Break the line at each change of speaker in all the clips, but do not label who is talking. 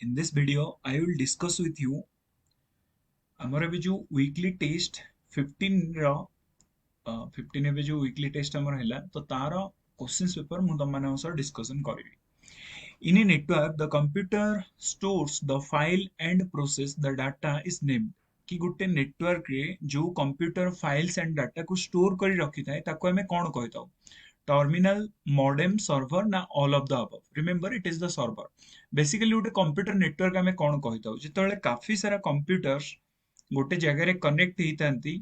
In this video, I will discuss with you ଆମର ଏବେ ଯୋଉ ୱିକଲି ଟେଷ୍ଟ 15 ର 15 ଏବେ ଯୋଉ ୱିକଲି ଟେଷ୍ଟ ଆମର ହେଲା ତ ତାର କ୍ୱେଶ୍ଚନ୍ସ ପେପର ମୁଁ ତମମାନଙ୍କ ସହ ଡିସ୍କସନ କରିବି। In a network, the computer stores the file and process the data is named। कि ଗୋଟେ ନେଟୱାର୍କ ରେ ଯୋଉ କମ୍ପ୍ୟୁଟର ଫାଇଲ୍ସ ଆଣ୍ଡ ଡାଟାକୁ ଷ୍ଟୋର କରି ରଖିଥାଏ ତାକୁ ଆମେ କଣ କହିଥାଉ? ଟର୍ମିନାଲ, ମଡେମ, ସର୍ଭର ନା all of the above? Remember it is the server. Basically ଗୋଟେ କମ୍ପ୍ୟୁଟର ନେଟୱାର୍କ ଆମେ କଣ କହିଥାଉ? ଯେତେବେଳେ କାଫି ସାରା କମ୍ପ୍ୟୁଟର ଗୋଟେ ଜାଗାରେ କନେକ୍ଟ ହେଇଥାନ୍ତି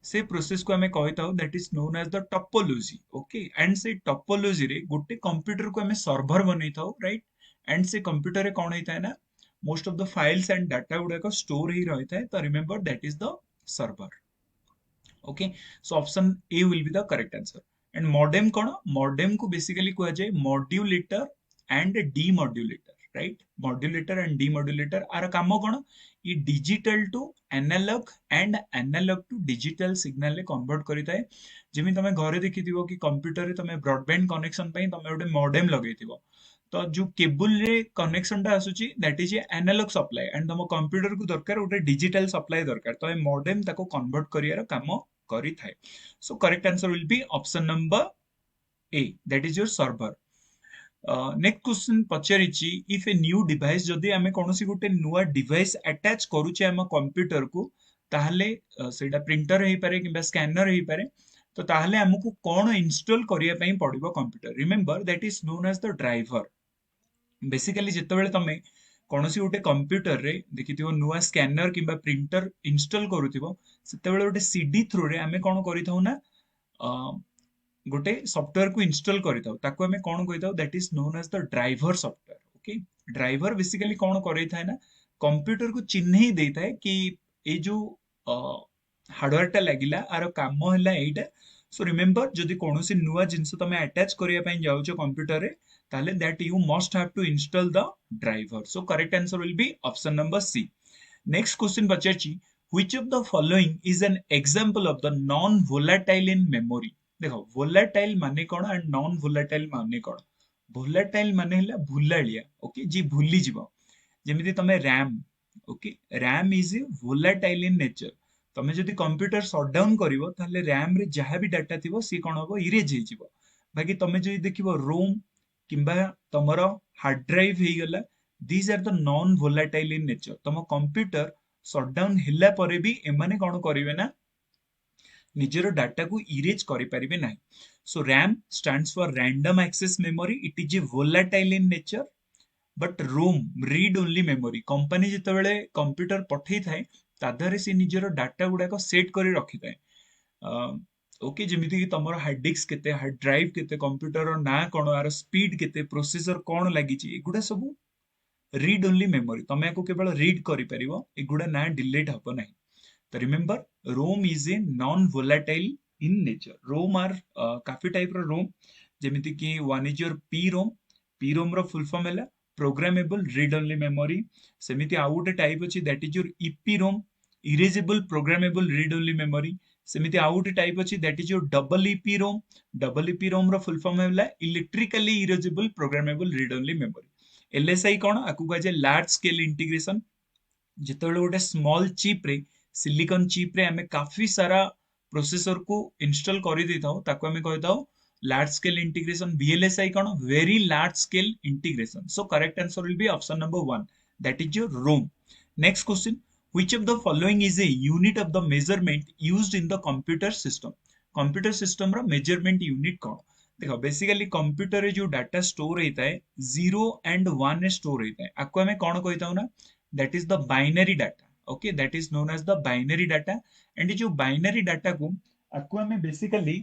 ସେ ପ୍ରୋସେସ କୁ ଆମେ କହିଥାଉ that is known as the topology। Okay, and ସେଇ ଟପୋଲୋଜି ରେ ଗୋଟେ କମ୍ପ୍ୟୁଟର କୁ ଆମେ ସର୍ଭର ବନେଇଥାଉ, ରାଇଟ୍? ଆଣ୍ଡ ସେ କମ୍ପ୍ୟୁଟର ରେ କଣ ହେଇଥାଏ ନା most of the files and data ଗୁଡାକ store ହେଇ ରହିଥାଏ। ତ remember that is the server। okay, so option A will be the correct answer। and modem କଣ? modem କୁ basically କୁହାଯାଏ modulator and demodulator, right? modulator and demodulator ଆର କାମ କଣ? ଇ digital to analog and analog to digital signal ରେ convert କରିଥାଏ। ଯେମିତି ତମେ ଘରେ ଦେଖିଥିବ କି କମ୍ପ୍ୟୁଟରରେ ତମେ ବ୍ରଡବ୍ୟାଣ୍ଡ କନେକ୍ସନ ପାଇଁ ତମେ ଗୋଟେ modem ଲଗେଇଥିବ, ତ ଯୋଉ କେବୁଲ ରେ କନେକ୍ସନ ଟା ଆସୁଛି that is a analog supply and ତମ କମ୍ପ୍ୟୁଟର କୁ ଦରକାର ଗୋଟେ ଡିଜିଟାଲ ସପ୍ଲାଇ ଦରକାର, ତ ଏ modem ତାକୁ କନଭର୍ଟ କରିବାର କାମ କରିଥାଏ। so correct answer will be option number A, that is your server। next question ପଚାରିଛି if a new device, ଯଦି ଆମେ କୌଣସି ଗୋଟେ ନୂଆ device attach କରୁଛେ ଆମ କମ୍ପ୍ୟୁଟର କୁ, ତାହେଲେ ସେଇଟା ପ୍ରିଣ୍ଟର ହେଇପାରେ କିମ୍ବା ସ୍କାନର ହେଇପାରେ, ତ ତାହେଲେ ଆମକୁ କଣ ଇନଷ୍ଟଲ କରିବା ପାଇଁ ପଡିବ computer? Remember that is known as the driver। Basically ଯେତେବେଳେ ତମେ କୌଣସି ଗୋଟେ କମ୍ପ୍ୟୁଟର ରେ ଦେଖିଥିବ ନୂଆ ସ୍କାନର କିମ୍ବା ପ୍ରିଣ୍ଟର ଇନଷ୍ଟଲ କରୁଥିବ, ସେତେବେଳେ ଗୋଟେ ସିଡି ଥ୍ରୁରେ ଆମେ କଣ କରିଥାଉ ନା ଗୋଟେ ସଫ୍ଟୱେयर କୁ ଇନଷ୍ଟଲ କରିଥାଉ, ତାକୁ ଆମେ କଣ କହିଥାଉ? that is known as the driver software। Okay, driver basically କଣ କରେଇଥାଏ ନା କମ୍ପ୍ୟୁଟର କୁ ଚିହ୍ନେଇ ଦେଇଥାଏ କି ଏଇ ଯୋଉ ହାର୍ଡୱେର ଟା ଲାଗିଲା ଆର କାମ ହେଲା ଏଇଟା। ସୋ ରିମେମ୍ବର ଯଦି କୌଣସି ନୂଆ ଜିନିଷ ତମେ ଆଟାଚ କରିବା ପାଇଁ ଯାଉଛ କମ୍ପ୍ୟୁଟର ରେ, ତାହେଲେ that you must have to install the driver। so correct answer will be option number C। next question ପଚାରିଛି which of the following is an example of the non volatile in memory। ଦେଖ volatile ମାନେ କଣ and non volatile ମାନେ କଣ? volatile ମାନେ ହେଲା ଭୁଲାଳିଆ, okay, ଯିଏ ଭୁଲି ଯିବ। ଯେମିତି ତମେ RAM, okay, RAM is volatile in nature। ତମେ ଯଦି କମ୍ପ୍ୟୁଟର ସଟଡାଉନ କରିବ ତାହେଲେ RAM ରେ ଯାହା ବି ଡାଟା ଥିବ ସିଏ କଣ ହବ? ଇରେଜ ହେଇଯିବ। ବାକି ତମେ ଯଦି ଦେଖିବ ରୋମ କିମ୍ବା ତମର ହାର୍ଡ ଡ୍ରାଇଭ ହେଇଗଲା, these are the non volatile in nature। ତମ କମ୍ପ୍ୟୁଟର ସଟଡାଉନ ହେଲା ପରେ ବି ଏମାନେ କଣ କରିବେ ନା ନିଜର ଡାଟାକୁ ଇରେଜ କରିପାରିବେ ନାହିଁ। so RAM stands for random access memory, it is a volatile in nature। but ROM, read only memory, company ଯେତେବେଳେ କମ୍ପ୍ୟୁଟର ପଠେଇଥାଏ ତା ଦେହରେ ସେ ନିଜର ଡାଟା ଗୁଡାକ ସେଟ୍ କରି ରଖିଥାଏ। ଓକେ, ଯେମିତି କି ତମର ହାର୍ଡ ଡିସ୍କ କେତେ, ହାର୍ଡ ଡ୍ରାଇଭ କେତେ, କମ୍ପ୍ୟୁଟର ନାଁ କଣ, ଆର ସ୍ପିଡ କେତେ, ପ୍ରୋସେସର କଣ ଲାଗିଛି, ଏଗୁଡା ସବୁ ରିଡ୍ ଓନ୍ଲି ମେମୋରି। ତମେ ୟାକୁ କେବଳ ରିଡ୍ କରିପାରିବ, ଏଗୁଡା ନା ଡିଲିଟ ହବ ନାହିଁ। ତ remember ROM is a non volatile in nature. ROM are କାଫି ଟାଇପ ର ରୋମ୍, ଯେମିତି କି one is your P ROM. P ROM ର ଫୁଲ ଫର୍ମ ହେଲା ପ୍ରୋଗ୍ରାମେବଲ ରିଡ୍ ଓନ୍ଲି ମେମୋରି। ସେମିତି ଆଉ ଗୋଟେ ଟାଇପ ଅଛି that is your EP ROM, erasable programmable read only memory. ସେମିତି ଆଉ ଗୋଟେ ଟାଇପ ଅଛି that is your double EP ROM. Double EP ROM ର ଫୁଲ ଫର୍ମ ହେଲା electrically erasable programmable read only memory. LSI କଣ? ଆକୁ କୁହାଯାଏ ଲାର୍ଜ ସ୍କେଲ ଇଣ୍ଟିଗ୍ରେସନ। ଯେତେବେଳେ ଗୋଟେ ସ୍ମଲ ଚିପ ରେ, ସିଲିକନ ଚିପ ରେ ଆମେ କାଫି ସାରା ପ୍ରୋସେସର କୁ ଇନଷ୍ଟଲ କରିଦେଇଥାଉ, ତାକୁ ଆମେ କହିଥାଉ large scale integration। VLSI କଣ? very large scale integration। so correct answer will be option number 1, that is your ROM। next question, which of the following is a unit of the measurement used in the computer system। computer system ର measurement unit କଣ? ଦେଖ basically computer ରେ ଯୋଉ data store ହେଇଥାଏ 0 and 1 ରେ store ହେଇଥାଏ, ଆକୁ ଆମେ କଣ କହିଥାଉ ନା that is the binary data। okay, that is known as the binary data। and ଏ ଯୋଉ binary data କୁ ଆକୁ ଆମେ ବେସିକାଲି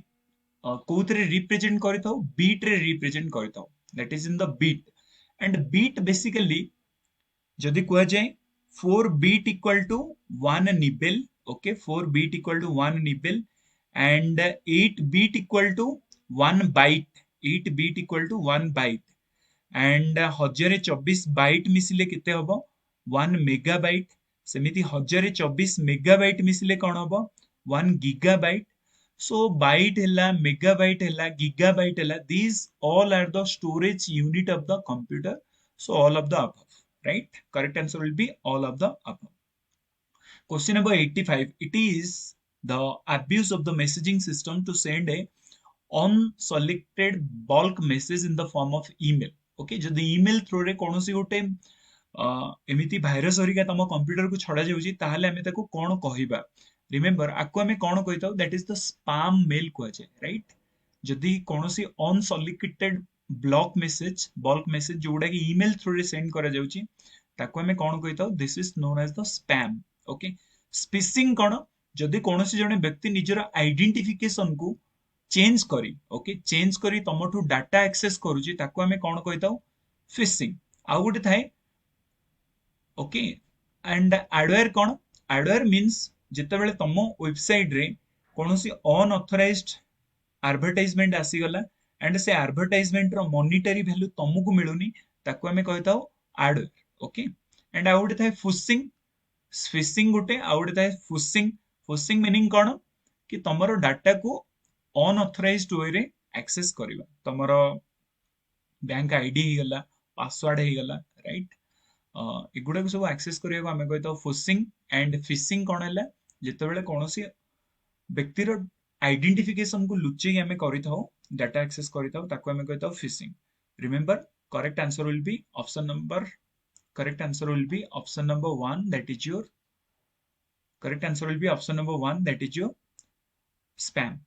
କୋଉଥିରେ ରିପ୍ରେଜେଣ୍ଟ କରିଥାଉ? ବିଟ୍ ରେ ରିପ୍ରେଜେଣ୍ଟ କରିଥାଉ, that is in the bit। and bit basically ଯଦି କୁହାଯାଏ 4 bit equal to 1 nibble, okay, 4 bit equal to 1 nibble and 8 bit equal to 1 byte, 8 bit equal to 1 byte and 1024 byte ମିଶିଲେ କେତେ ହବ? 1 megabyte। ସେମିତି 1024 megabyte ମିଶିଲେ କଣ ହବ? 1 gigabyte। so byte ହେଲା, megabyte ହେଲା, gigabyte ହେଲା, these all are the storage unit of the computer। so all of the above। right? Correct answer will be all of the above. Question number 85. It is the abuse of the messaging system to send a unselected bulk message in the form of email. Okay, जदि email through रे कौनसी गोटे एमिति virus Harika तम computer को छड़ा जाउची ताहले हमें ताको कोन कहिबा. रिमेंबर आको हमें कोन कहिताउ that is the spam mail कुआजे, राइट? जदि कौनसी unsolicited block message bulk message जोडा कि ईमेल थ्रू रे सेंड करा जाउची ताको हमें कोन कहिताउ this is known as the spam. Okay, स्पिसिंग कोन जदि कौनसी जने व्यक्ति निजर आइडेंटिफिकेशन को चेंज करी, ओके, चेंज करी तमठू डाटा एक्सेस करूची ताको हमें कोन कहिताउ फिशिंग. आउ गोटे थाए, ओके, एंड एडवेयर कोन एडवेयर मींस जेतेबेले तम वेबसाइट रे कोनोसी अनऑथराइज्ड एडवर्टाइजमेंट आसी गला एंड से एडवर्टाइजमेंट रो मॉनिटरी वैल्यू तुमको मिलुनी ताको हमें कहताओ एडवेयर. ओके, एंड आउ गोटे थाए फिशिंग. फिशिंग गोटे आउ गोटे थाए फिशिंग. फिशिंग मीनिंग कोन कि तमरो डाटा को अनऑथराइज्ड वे रे एक्सेस करबा. तमरो बैंक आईडी ही गला, पासवर्ड ही गला, राइट? एगुड़ा को सब एक्सेस करबा हमें कहताओ फिशिंग. एंड फिशिंग कोन हैला जेतेबेले कोनोसी व्यक्तिर आइडेंटिफिकेशन को लुचेई हमें करिथाओ डाटा एक्सेस करिथाओ ताको हमें कहताओ phishing. Remember correct answer will be option number correct answer will be option number 1, that is your correct answer will be option number 1, that is your spam.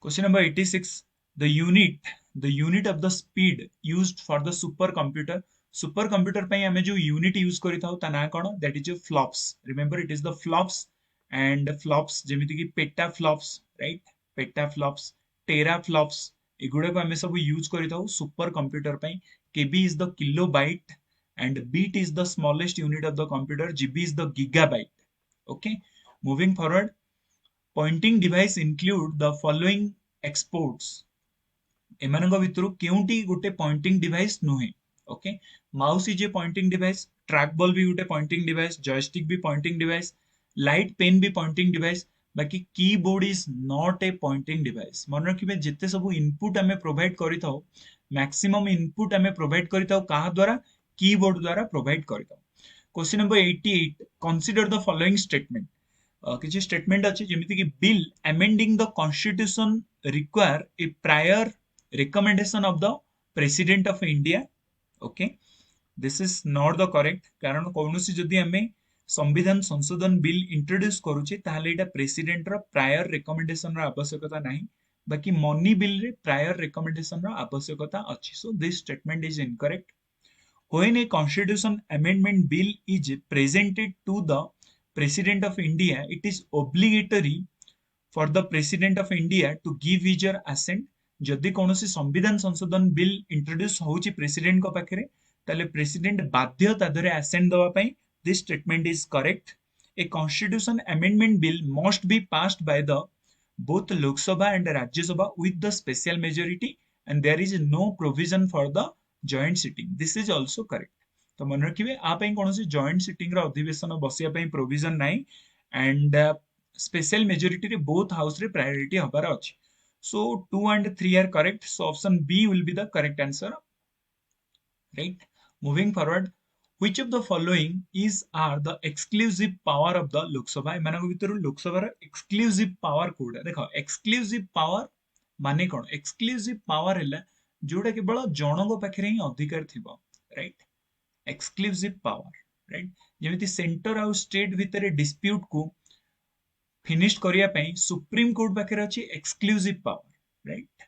Question number 86. The unit of the speed used for the supercomputer ପାଇଁ ଆମେ जो unit use କରିଥାଉ ତା ନାଁ କଣ? that is your flops. Remember it is the flops. and flops ଯେମିତି କି petaflops, right? petaflops, teraflops एगुड़ा को हमें सब यूज करिताऊ सुपर कंप्यूटर ପାଇଁ. kb is the kilobyte and bit is the smallest unit of the computer. gb is the gigabyte. Okay, moving forward, pointing device include the following exports. एमानक भितरु केउंटी गोटे pointing device नुहे. Okay, mouse is a pointing device, track ball भी गोटे pointing device, joystick भी pointing device, light pen भी pointing device, बाकी keyboard is not a pointing device. मन रखिबे जेते सब इनपुट हमें प्रोवाइड करिताऊ मैक्सिमम इनपुट हमें प्रोवाइड करिताऊ काहा द्वारा? कीबोर्ड द्वारा प्रोवाइड करिताऊ. Question number 88. Consider the following statement. किछि स्टेटमेंट अछि जेमिति कि bill amending the constitution require a prior recommendation of the president of India. Okay, this is not the correct. कारण कौनसी जदि हमें संविधान संशोधन बिल इंट्रोड्यूस करूचे ताहले एटा प्रेसिडेंट रो प्रायर रिकमेंडेशन रो आवश्यकता नाही, बाकी मनी बिल रे प्रायर रिकमेंडेशन रो आवश्यकता अछि. So this statement is incorrect. when a constitution amendment bill is presented to the president of India, it is obligatory for the president of India to give his assent. जदि कौनसी संविधान संशोधन bill introduce होउची president को पाखरे ताले president बाध्य तादरे असेंट दवा पई. This statement is correct. A constitution amendment bill must be passed by the both Lok Sabha and Rajya Sabha with the special majority and there is no provision for the joint sitting. This is also correct. तो मन रखिबे आ पई कौनसी joint sitting रो अधिवेशन बसिया पई provision नाही and special majority रे both house रे priority हबार अछि. So 2 and 3 are correct. So option B will be the correct answer. Right. Moving forward, which of the following are the exclusive power of the Lok Sabha? एमानक भितरु लोक सभा exclusive power कोडा देखो. exclusive power माने कोन? exclusive power हैला जोटा केवल जनक पाखरे ही अधिकार थिबो, राइट? exclusive power, right? जेमिति सेंटर आउ स्टेट भितरे डिस्प्यूट को फिनिश करिया पई सुप्रीम कोर्ट पाखरे अछि एक्सक्लूसिव पावर, राइट?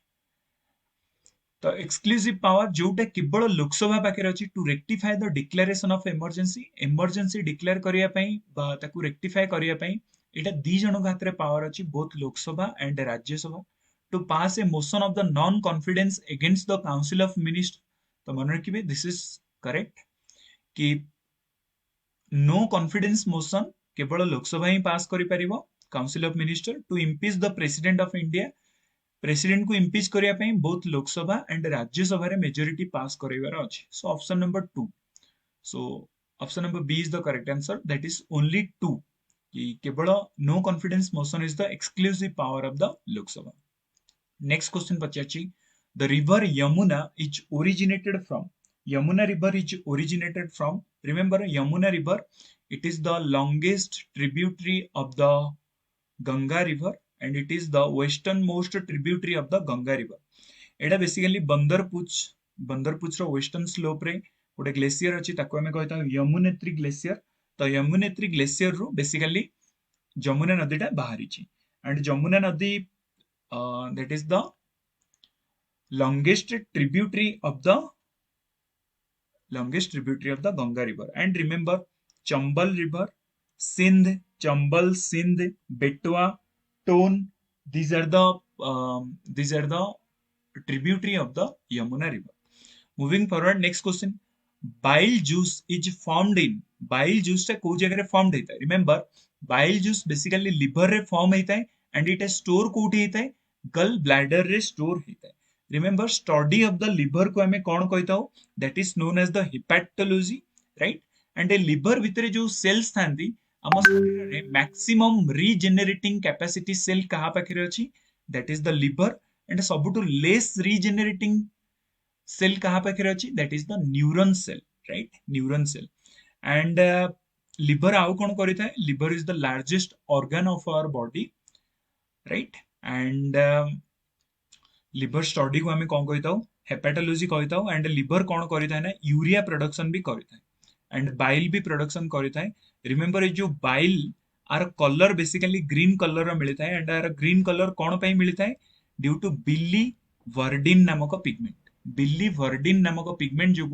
तो एक्सक्लूसिव पावर जोटा केवल लोकसभा पाखरे अछि to rectify the declaration of emergency declare करिया पई बा ताकू रेक्टिफाई करिया पई एटा दी जनक हाथ रे पावर अछि both Lok Sabha and Rajya Sabha. To pass a motion of the non confidence against the council of minister. तो मन रखिबे दिस इज करेक्ट कि नो कॉन्फिडेंस मोशन केवल लोकसभा ही पास करि परिबो. Council of minister to impeach the president of India, president को impeach करिया पई बोथ लोकसभा एंड राज्यसभा रे मेजॉरिटी पास करैबार अछि. So option number 2. So option number B is the correct answer, that is only 2 कि केवल no confidence motion is the exclusive power of the Lok Sabha. Next question पचाची, the river Yamuna is originated from. Yamuna river is originated from, remember Yamuna river, it is the longest tributary of the Ganga river and it is the westernmost tributary of the Ganga river. Etah basically बंदरपुच row western slope रे गोटे glacier अछि ताको हमें कहता Yamunotri glacier. तो Yamunotri glacier row basically Jamuna नदीटा बाहरी and Jamuna नदी that is the longest tributary of the Ganga river. And remember Chambal river, Sindh, Chambal, Sindh, Betwa, Ton. These are the tributary of the Yamuna river. Moving forward, next question. Bile juice is formed in, bile juice टा को जगह रे formed होता है. Remember bile juice basically liver रे form होता है and it is store कोठी होता है, गल ब्लैडर रे store होता है. Remember study of the liver को हमें कौन कहता हो, that is known as the hepatology, right? And a liver भितरे जो cells थांती ଆମ ଶରୀରରେ maximum regenerating capacity cell କାହା ପାଖରେ ଅଛି, that is the liver. and ସବୁଠୁ less regenerating cell kaha pakhre achi, that is the neuron cell, right? Neuron cell. And liver au kon karithay, liver is the largest organ of our body, right? And liver study को हमें कौन कहता हूँ, hepatology कहता हूँ. And liver कौन करिथा है ना, यूरिया प्रोडक्शन भी करिथा है एंड बाइल भी प्रोडक्शन करिथा है. रिमेंबर ये जो bile are colour basically green colour रो मिलता है एंड आर ग्रीन कलर कौन पे मिलता है, ड्यू टू बिली वर्डिन नामक पिगमेंट. बिली वर्डिन नामक पिगमेंट जो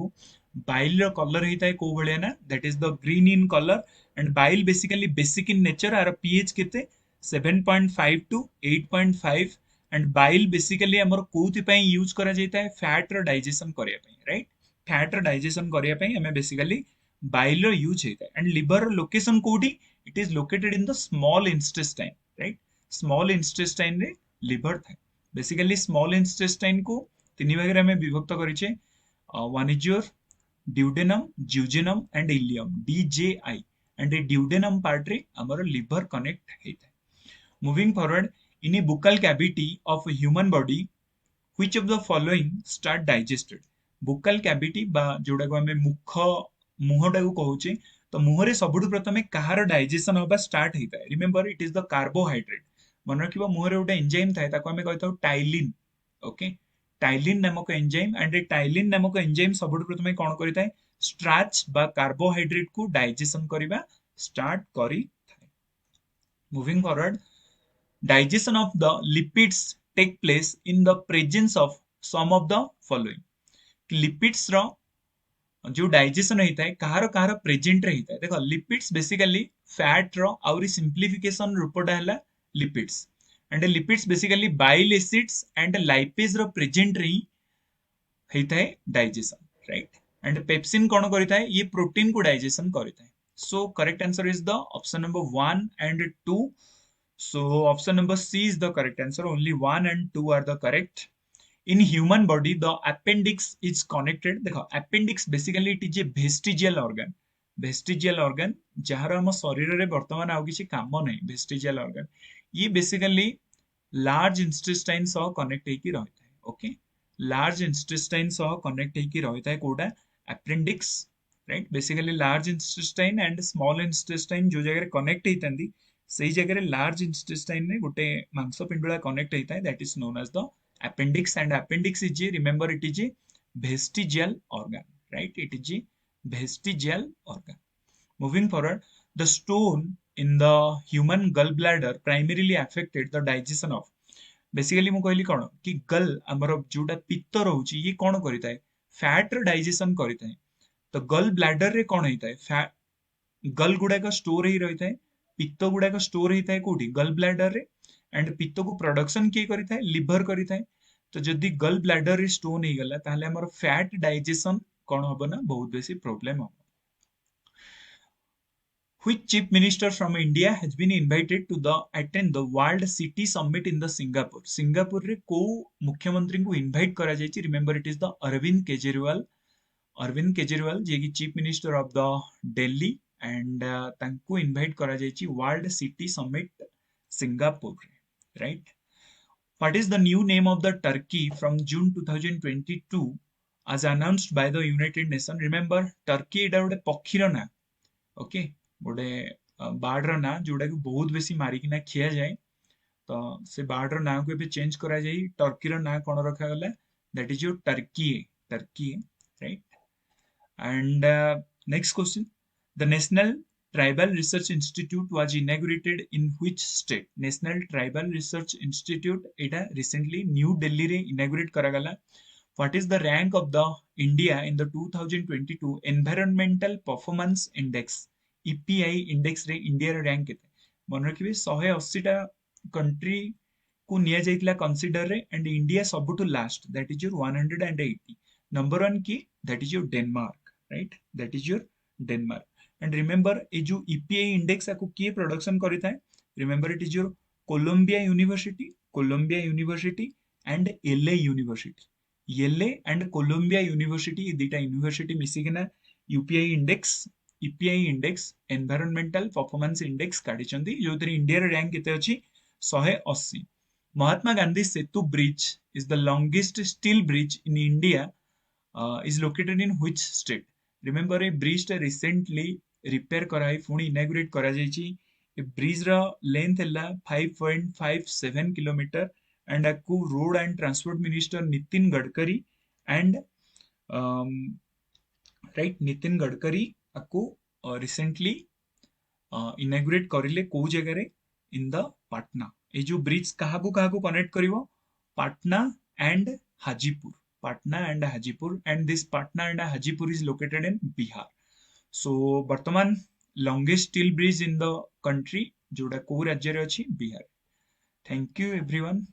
बाइल रो कलर होता है को भले ना, that is the green in colour. And bile basically basic in nature, आर पीएच केते 7.5 टू 8.5. एंड बाइल बेसिकली हमर कोथि पई यूज करा जायता है, फैट रो डाइजेशन करिया पई, राइट? फैट रो डाइजेशन करिया पई हमें बेसिकली बाइल रो यूज होता है. एंड लिवर लोकेशन कोठी, it is located in the small intestine, right? Small intestine रे लिवर था. बेसिकली स्मॉल इंटेस्टाइन को तीन भाग में विभक्त करिचे. One is your duodenum, jejunum and ileum, DJI. And ए ड्यूडेनम पार्ट रे हमर लिवर कनेक्ट हेता है. Moving forward, in a buccal cavity of a human body, which of the following start digested? buccal cavity बा जोड़ा को हमें मुहटा को कहूचे, तो मुहरे सबुठु प्रथमे कहार डाइजेशन होबा स्टार्ट होता है. Remember it is the carbohydrate. मन रखिबा मुहरे गोटे एंजाइम थाए ताको हमें कहता टाइलिन. ओके, टाइलिन नामक एंजाइम. एंड ए टाइलिन नामक एंजाइम सबुठु प्रथमे कोन करिता है, स्टार्च बा कार्बोहाइड्रेट को डाइजेशन करिबा स्टार्ट करी थाए. Moving forward, digestion of the lipids take place in the presence of some of the following. lipids रो जो डाइजेशन होता है कहार कहार प्रेजेंट रे होता है. देखो लिपिड्स बेसिकली फैट रो आउरी सिंप्लिफिकेशन रूपटा हैला lipids. And lipids basically bile acids and lipase रो प्रेजेंट रे होता है डाइजेशन, राइट? एंड पेप्सिन कौन करता है, ये प्रोटीन को डाइजेशन करता है. So correct answer is the option number 1 and 2. So option number C is the correct answer. Only 1 and 2 are the correct. In human body, the appendix is connected. देखो appendix basically it is a vestigial organ. Vestigial organ जहाँ हम शरीर रे वर्तमान आउ किसी काम नहीं. Vestigial organ ये basically large intestine सह connect होइकी रहता है. Okay, large intestine सह connect होइकी रहता है कोड़ा appendix, right? Basically large intestine and small intestine जो जगह connect होइतंदी सही जगह रे लार्ज इंटेस्टाइन ने गोटे मांस पिंडुला कनेक्ट होता है, that is known as the appendix. And appendix is remember it is a vestigial organ, right? It is a vestigial organ. Moving forward, the stone in the human gall bladder primarily affected the digestion of. Basically मु कहली कोन कि गल हमर जोटा पित्त रहउची ये कोन करिता है, फैट रो डाइजेशन करिता है. तो गल ब्लैडर रे कोन होता है, फैट गल गुडा का स्टोर ही रहता है. पित्त गुड़ाक स्टोर होता है कोठी, गल ब्लैडर रे. एंड पित्त को प्रोडक्शन किए करता है, लिवर करता है. तो जदि गल ब्लैडर रे स्टोन हो गला ताहले हमर फैट डाइजेशन कोन होबो ना, बहुत बेसी प्रॉब्लम हो. Which chief minister from India has been invited to the attend the World City Summit in the Singapore? Singapore रे को मुख्यमंत्री को इनवाइट करा जायछि. Remember it is the Arvind Kejriwal. Arvind Kejriwal जे की chief minister of the Delhi. And तांको इनवाइट करा जायछि world city summit Singapore, right? What is the new name of the Turkey from June 2022 as announced by the United Nations. Remember, Turkey एटा गोटे पक्षीर ना, okay, गोटे border ना जोटा कि बहुत बेसी मारिकिना खिया जाए, तो से बार्डर ना को चेंज करा जाई, टर्कीर ना कौन रखा गला, that is your Turkey, Turkey, right. And next question, the National Tribal Research Institute was inaugurated in which state? National Tribal Research Institute Etah recently New Delhi रे inaugurate करा गला. What is the rank of the India in the 2022 Environmental Performance Index? EPI index रे India रे rank केते? मन रखिबे 180 टा country को निया जाइतला कंसीडर रे, एंड इंडिया सबटू last, that is your 180. Number 1 की, that is your Denmark, right, that is your Denmark. And remember ए जो ईपीआई इंडेक्स आको किए प्रोडक्शन करिता है, remember it is your Columbia University and Yale University. Yale and Columbia University, ये दुटा university मिसिकिना EPI index environmental performance index काढिचंदी, जो इंडिया रे रैंक केते अछि 180. Mahatma Gandhi Setu Bridge is the longest steel bridge in India, is located in which state? Remember, a bridge टा recently repair कराई पुणी inaugurate करा जाइची. ए ब्रिज रा लेंथ है 5.57 किलोमीटर, एंड आपको road and transport minister Nitin Gadkari and right, Nitin Gadkari आपको recently inaugurate करिले को जगह रे, इन द पाटना. ए जो bridge काहाकू काहाकू connect करिवो, Patna and Hajipur, Patna and Hajipur, and this Patna and Hajipur is located in Bihar. So वर्तमान longest steel bridge in the country जोड़ा को राज्य रे अछि, बिहार. Thank you everyone.